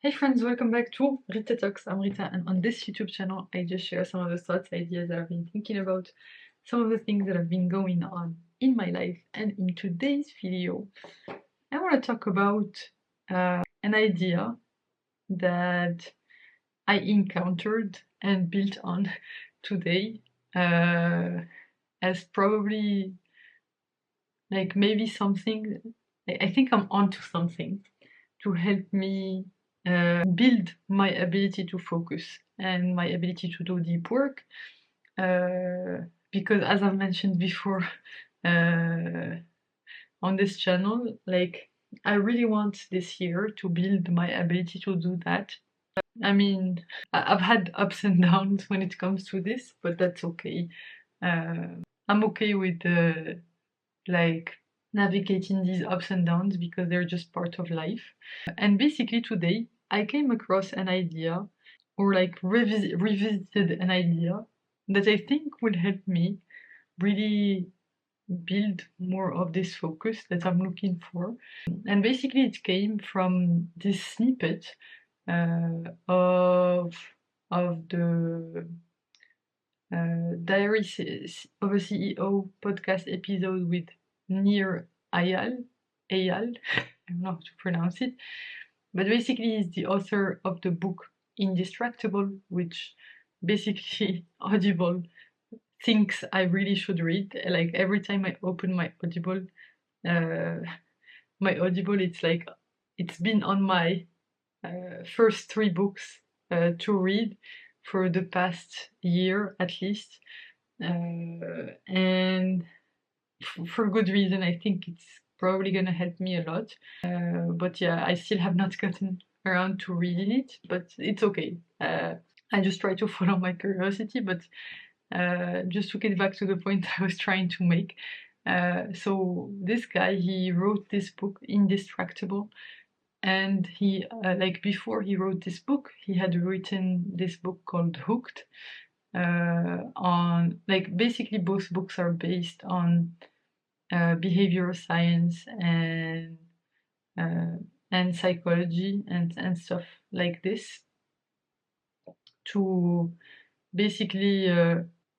Hey friends, welcome back to Rita Talks. I'm Rita, and on this YouTube channel, I just share some of the thoughts, ideas that I've been thinking about, some of the things that have been going on in my life. And in today's video, I want to talk about an idea that I encountered and built on today as probably like maybe something. I think I'm onto something to help me build my ability to focus and my ability to do deep work. Because as I've mentioned before uh, on this channel, like I really want this year to build my ability to do that. I mean, I've had ups and downs when it comes to this, but that's okay. I'm okay with like navigating these ups and downs because they're just part of life. And basically today I came across an idea or like revisited an idea that I think would help me really build more of this focus that I'm looking for. And basically it came from this snippet of the Diary of a CEO podcast episode with Nir Eyal. Eyal, I don't know how to pronounce it, but basically he's the author of the book Indistractable, which basically Audible thinks I really should read. Like every time I open uh, my Audible, it's like it's been on my first three books to read for the past year at least. And for good reason. I think it's probably gonna help me a lot. But yeah, I still have not gotten around to reading it, but it's okay. I just try to follow my curiosity, but just to get back to the point I was trying to make. So this guy, he wrote this book, Indistractable, and he like before he wrote this book, he had written this book called Hooked. On like basically both books are based on behavioral science uh, and psychology and stuff like this to basically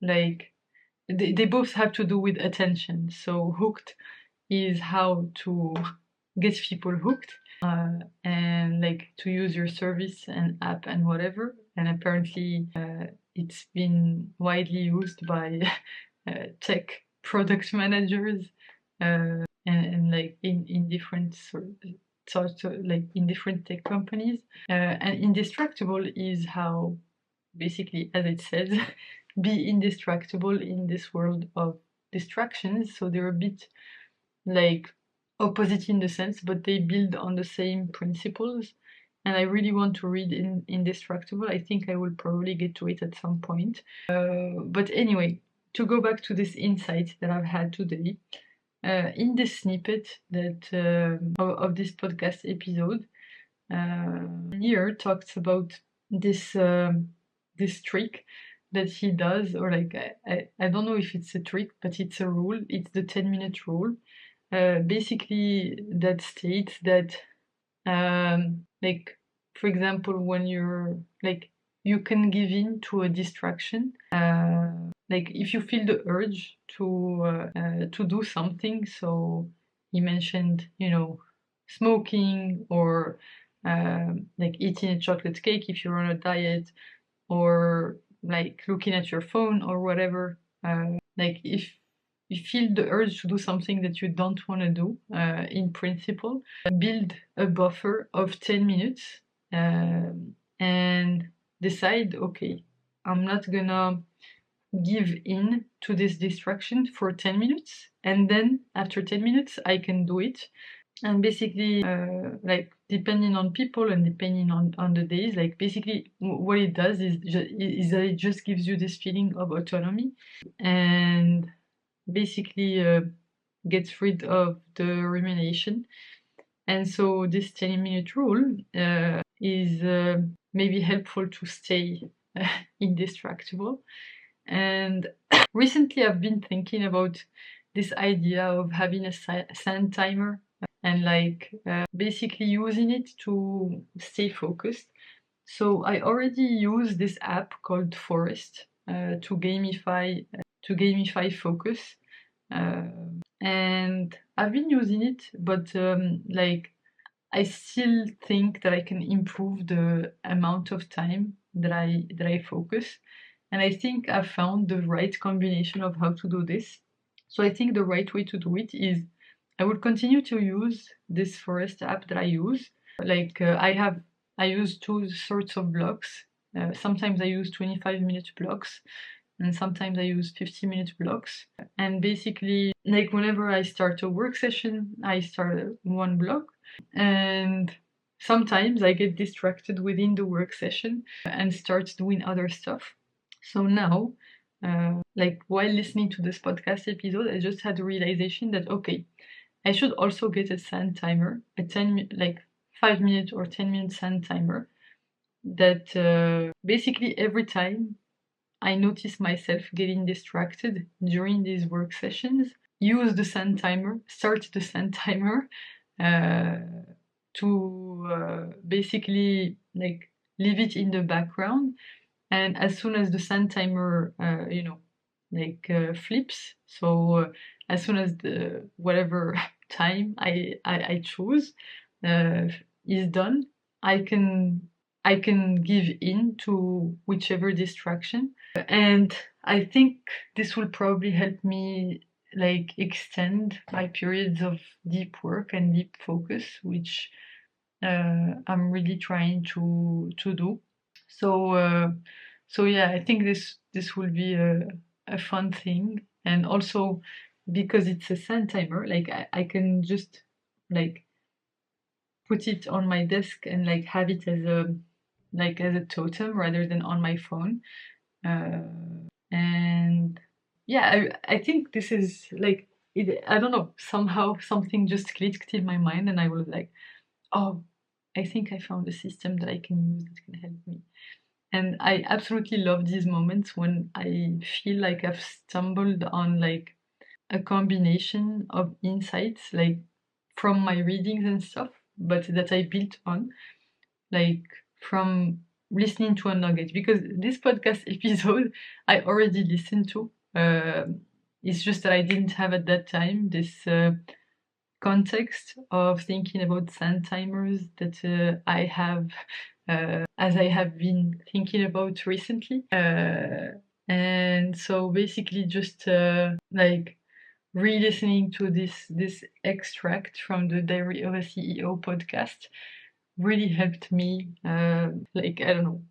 like they both have to do with attention. So hooked is how to get people hooked and like to use your service and app and whatever. And apparently it's been widely used by tech product managers and like in different sorts of like in different tech companies. And Indistractable is how basically, as it says, be indistractable in this world of distractions. So they're a bit like opposite in the sense, but they build on the same principles. And I really want to read Indistractable. I think I will probably get to it at some point. But anyway, to go back to this insight that I've had today, in this snippet of this podcast episode, Nir talks about this this trick that he does, or like I don't know if it's a trick, but it's a rule. It's the 10-minute rule. Basically, that states that like for example, when you're like you can give in to a distraction. Like if you feel the urge to do something, so he mentioned, you know, smoking or like eating a chocolate cake if you're on a diet, or like looking at your phone or whatever. Like if you feel the urge to do something that you don't want to do, in principle, build a buffer of 10 minutes and decide, okay, I'm not gonna give in to this distraction for 10 minutes, and then after 10 minutes I can do it. And basically like depending on people and depending on the days, like basically what it does is that it just gives you this feeling of autonomy and basically gets rid of the rumination. And so this 10-minute rule is maybe helpful to stay indistractable. And recently I've been thinking about this idea of having a sand timer. and like basically using it to stay focused. So I already use this app called Forest to gamify focus, uh, and I've been using it, but like I still think that I can improve the amount of time that I focus, and I think I've found the right combination of how to do this. So I think the right way to do it is I would continue to use this Forest app that I use. Like I use two sorts of blocks. Sometimes I use 25-minute blocks, and sometimes I use 50-minute blocks. And basically, like whenever I start a work session, I start one block, and sometimes I get distracted within the work session and start doing other stuff. So now, like while listening to this podcast episode, I just had a realization that okay, I should also get a sand timer, a 5 minute or 10-minute sand timer that basically every time I notice myself getting distracted during these work sessions, use the sand timer, start the sand timer uh, to basically like leave it in the background. And as soon as the sand timer, flips, so as soon as the whatever time I choose uh, is done, I can I can give in to whichever distraction, and I think this will probably help me like extend my periods of deep work and deep focus, which I'm really trying to do. So so yeah, I think this will be a fun thing, and also because it's a sand timer, like I can just like put it on my desk and like have it as a totem rather than on my phone. And yeah, I think this is like I don't know, somehow something just clicked in my mind, and I was like, oh, I think I found a system that I can use that can help me. And I absolutely love these moments when I feel like I've stumbled on like a combination of insights, like from my readings and stuff, but that I built on, like from listening to a nugget. Because this podcast episode I already listened to. It's just that I didn't have at that time this context of thinking about sand timers that I have as I have been thinking about recently. And so basically just like re-listening to this extract from the Diary of a CEO podcast really helped me like I don't know,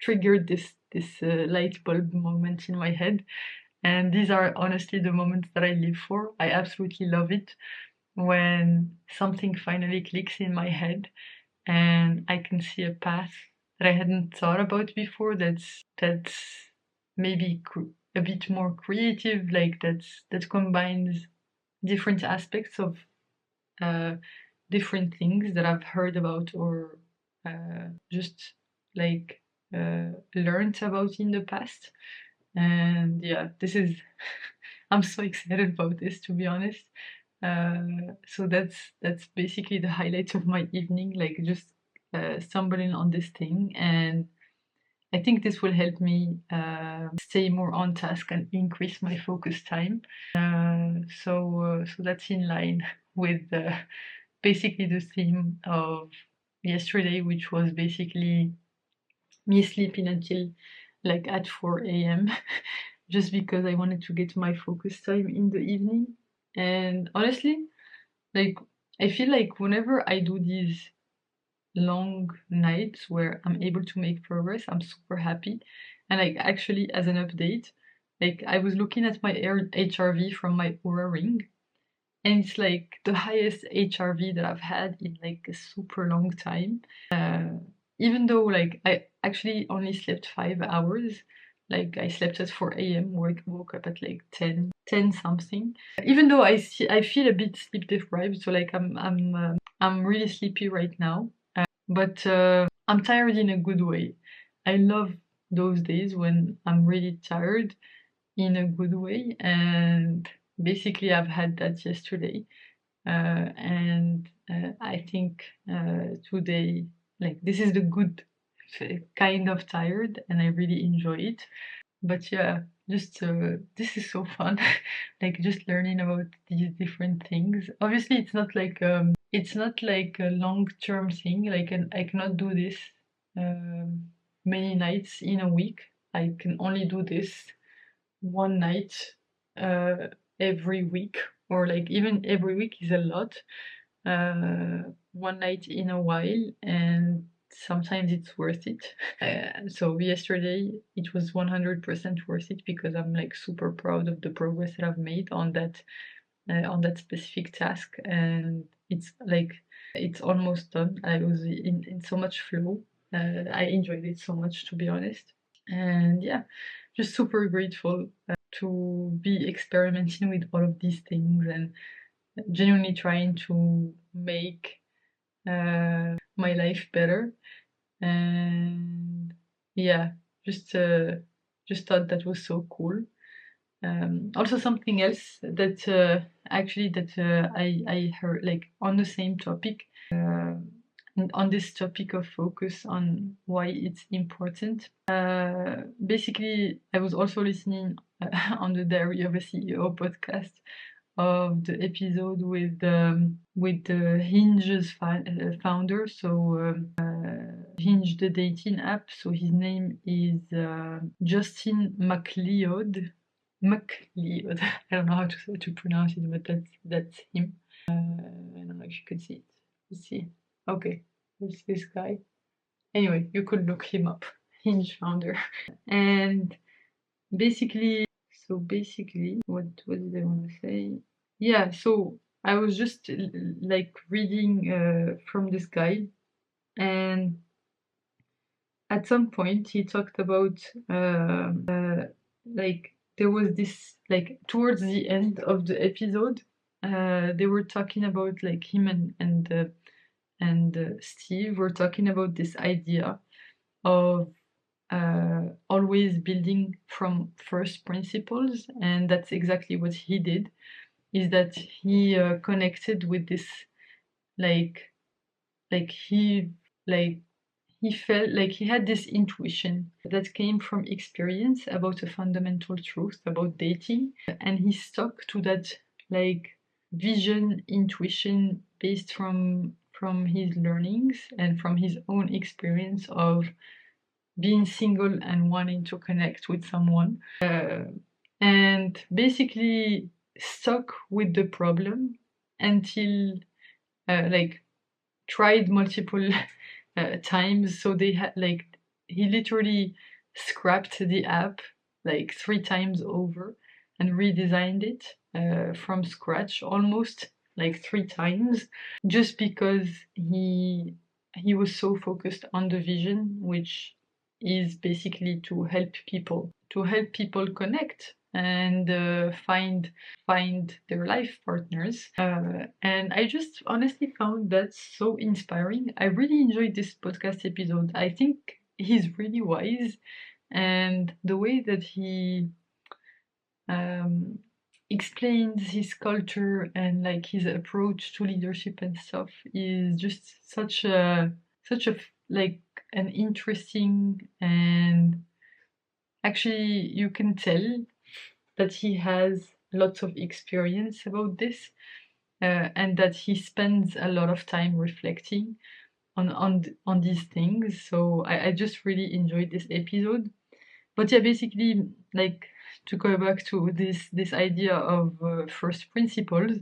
triggered this light bulb moment in my head. And these are honestly the moments that I live for. I absolutely love it when something finally clicks in my head and I can see a path that I hadn't thought about before. That's maybe a bit more creative, like that combines different aspects of uh, different things that I've heard about or just like learned about in the past. And yeah, this is I'm so excited about this, to be honest. So that's basically the highlight of my evening, like just stumbling on this thing, and I think this will help me stay more on task and increase my focus time. So that's in line with basically the theme of yesterday, which was basically me sleeping until like at 4 a.m. just because I wanted to get my focus time in the evening. And honestly, like I feel like whenever I do these long nights where I'm able to make progress, I'm super happy. And like actually as an update, like I was looking at my HRV from my Aura ring, and it's like the highest HRV that I've had in like a super long time. Even though like I actually only slept 5 hours, like I slept at 4 a.m., woke up at like 10 something. Even though I feel a bit sleep deprived, so like I'm really sleepy right now, but I'm tired in a good way. I love those days when I'm really tired in a good way, and basically I've had that yesterday. and I think today, like, this is the good kind of tired, and I really enjoy it. But yeah, just this is so fun, like just learning about these different things. Obviously, it's not like a long-term thing. Like, I cannot do this um, many nights in a week. I can only do this one night uh, every week, or like even every week is a lot. One night in a while, and sometimes it's worth it. So yesterday it was 100% worth it, because I'm like super proud of the progress that I've made on that specific task, and it's like it's almost done. I was in so much flow. I enjoyed it so much, to be honest. And yeah, just super grateful to be experimenting with all of these things, and genuinely trying to make my life better. And yeah, just thought that was so cool. Also, something else that I heard, like, on the same topic, on this topic of focus, on why it's important. Basically, I was also listening on the Diary of a CEO podcast of the episode with the Hinge's founder. So Hinge, the dating app. So his name is Justin McLeod. McLeod. I don't know how to pronounce it, but that's him. I don't know if you could see it. Let's see. Okay, there's this guy. Anyway, you could look him up. Hinge founder. And basically, what did I want to say? Yeah, so I was just like reading from this guy, and at some point he talked about like there was this, like, towards the end of the episode, they were talking about, like, him and Steve were talking about this idea of always building from first principles, and that's exactly what he did. Is that he connected with this, like like he like he felt like he had this intuition that came from experience about a fundamental truth about dating, and he stuck to that, like, vision, intuition, based from his learnings and from his own experience of being single and wanting to connect with someone, and basically stuck with the problem until like tried multiple times. So they had, like, he literally scrapped the app like 3 times over and redesigned it from scratch, almost like 3 times, just because he was so focused on the vision, which is basically to help people connect and find their life partners. And I just honestly found that so inspiring. I really enjoyed this podcast episode. I think he's really wise, and the way that he um, explains his culture and, like, his approach to leadership and stuff is just such a like an interesting, and actually you can tell that he has lots of experience about this, and that he spends a lot of time reflecting on these things. So I just really enjoyed this episode. But yeah, basically, like, to go back to this idea of first principles,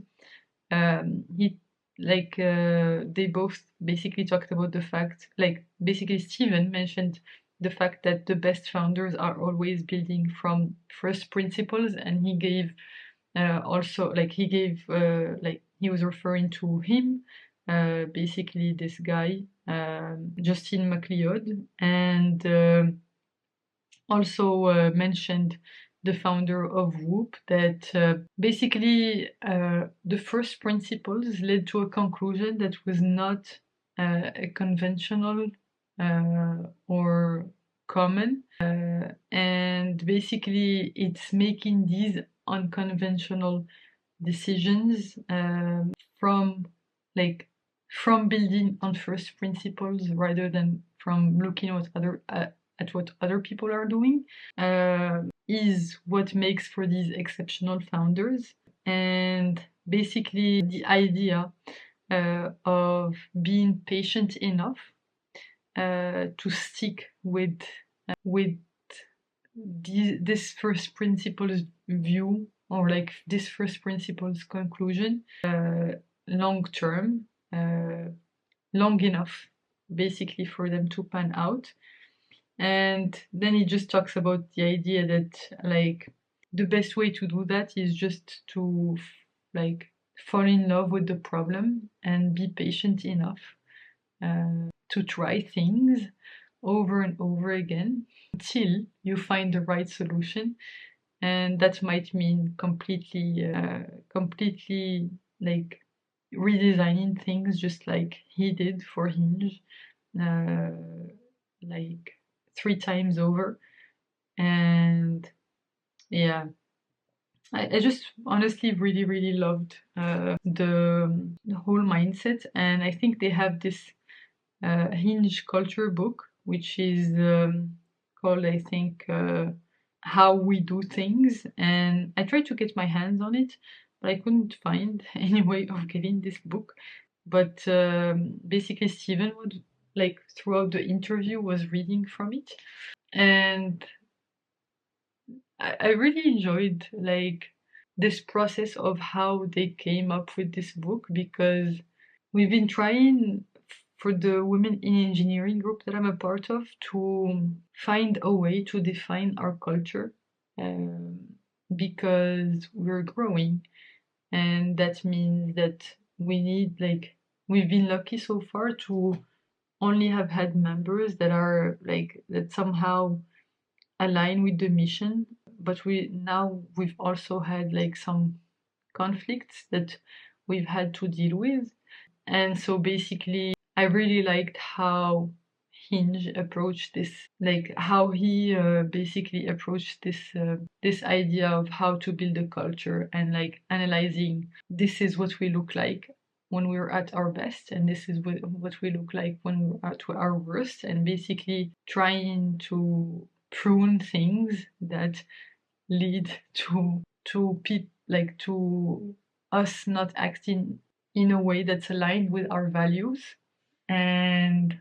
he they both basically talked about the fact, like, basically Steven mentioned the fact that the best founders are always building from first principles, and he gave also, like, he was referring to him, basically this guy, Justin McLeod, and also mentioned the founder of Whoop, that basically the first principles led to a conclusion that was not a conventional or common, and basically it's making these unconventional decisions from like from building on first principles rather than from looking at what other people are doing, is what makes for these exceptional founders. And basically the idea of being patient enough to stick with this first principles view, or like this first principles conclusion, long term, long enough basically for them to pan out. And then he just talks about the idea that like the best way to do that is just to like fall in love with the problem and be patient enough to try things over and over again until you find the right solution. And that might mean completely like redesigning things, just like he did for Hinge, like 3 times over. And yeah, I just honestly really loved the whole mindset. And I think they have this Hinge culture book, which is called, I think, How We Do Things. And I tried to get my hands on it, but I couldn't find any way of getting this book. But basically, Steven would, like, throughout the interview, was reading from it. And I really enjoyed, like, this process of how they came up with this book, because we've been trying for the Women in Engineering group that I'm a part of to find a way to define our culture, because we're growing, and that means that we need, like, we've been lucky so far to only have had members that are like that somehow align with the mission, but we've also had like some conflicts that we've had to deal with. And so basically I really liked how Hinge approached this, like how he basically approached this idea of how to build a culture, and like analyzing this is what we look like when we're at our best, and this is what we look like when we're at our worst, and basically trying to prune things that lead to us not acting in a way that's aligned with our values. And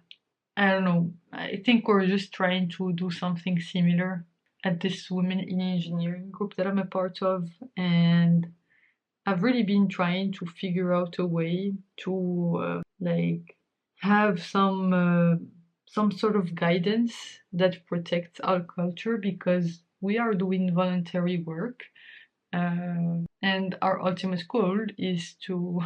I don't know, I think we're just trying to do something similar at this Women in Engineering group that I'm a part of. And I've really been trying to figure out a way to like have some sort of guidance that protects our culture, because we are doing voluntary work, and our ultimate goal is to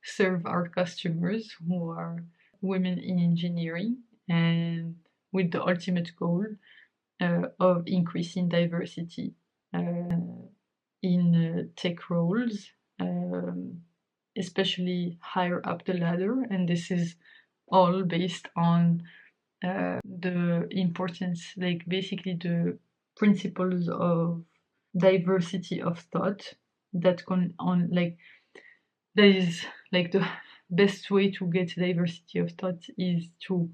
serve our customers who are women in engineering, and with the ultimate goal of increasing diversity in tech roles, especially higher up the ladder. And this is all based on the importance, like basically the principles of diversity of thought that can on like there is like the best way to get diversity of thought is to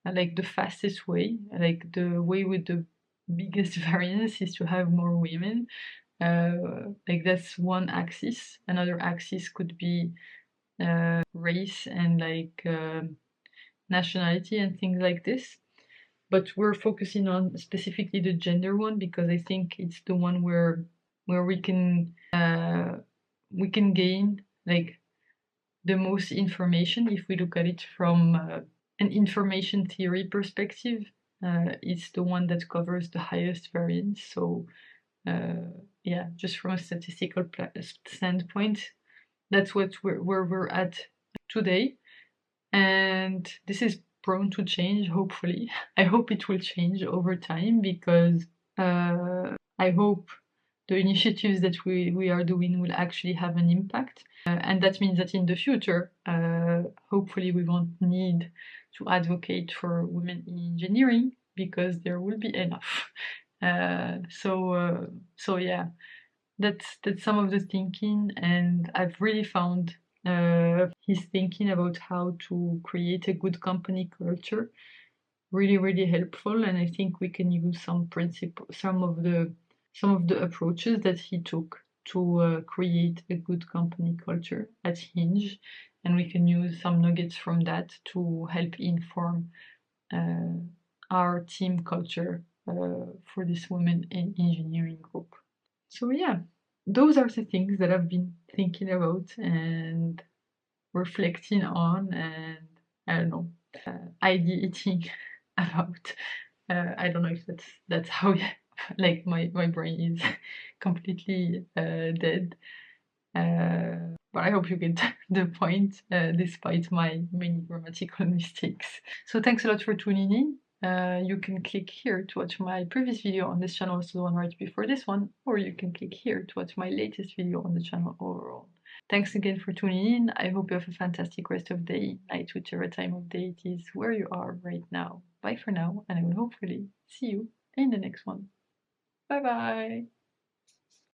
like the fastest way, like the way with the biggest variance is to have more women. Like that's one axis. Another axis could be race and like nationality and things like this. But we're focusing on specifically the gender one, because I think it's the one where we can gain like the most information. If we look at it from an information theory perspective, it's the one that covers the highest variance. So yeah, just from a statistical standpoint, that's where we're at today. And this is prone to change, hopefully. I hope it will change over time, because I hope the initiatives that we are doing will actually have an impact. And that means that in the future, hopefully we won't need to advocate for women in engineering, because there will be enough. So yeah, that's some of the thinking. And I've really found He's thinking about how to create a good company culture. Really, really helpful, and I think we can use some of the approaches that he took to create a good company culture at Hinge, and we can use some nuggets from that to help inform our team culture for this women in engineering group. So yeah, those are the things that I've been thinking about and reflecting on, and I don't know, ideating about. I don't know if that's how like my brain is completely dead. But I hope you get the point, despite my many grammatical mistakes. So thanks a lot for tuning in. You can click here to watch my previous video on this channel, so the one right before this one, or you can click here to watch my latest video on the channel overall. Thanks again for tuning in. I hope you have a fantastic rest of day, night, whichever time of day it is where you are right now. Bye for now, and I will hopefully see you in the next one. Bye bye!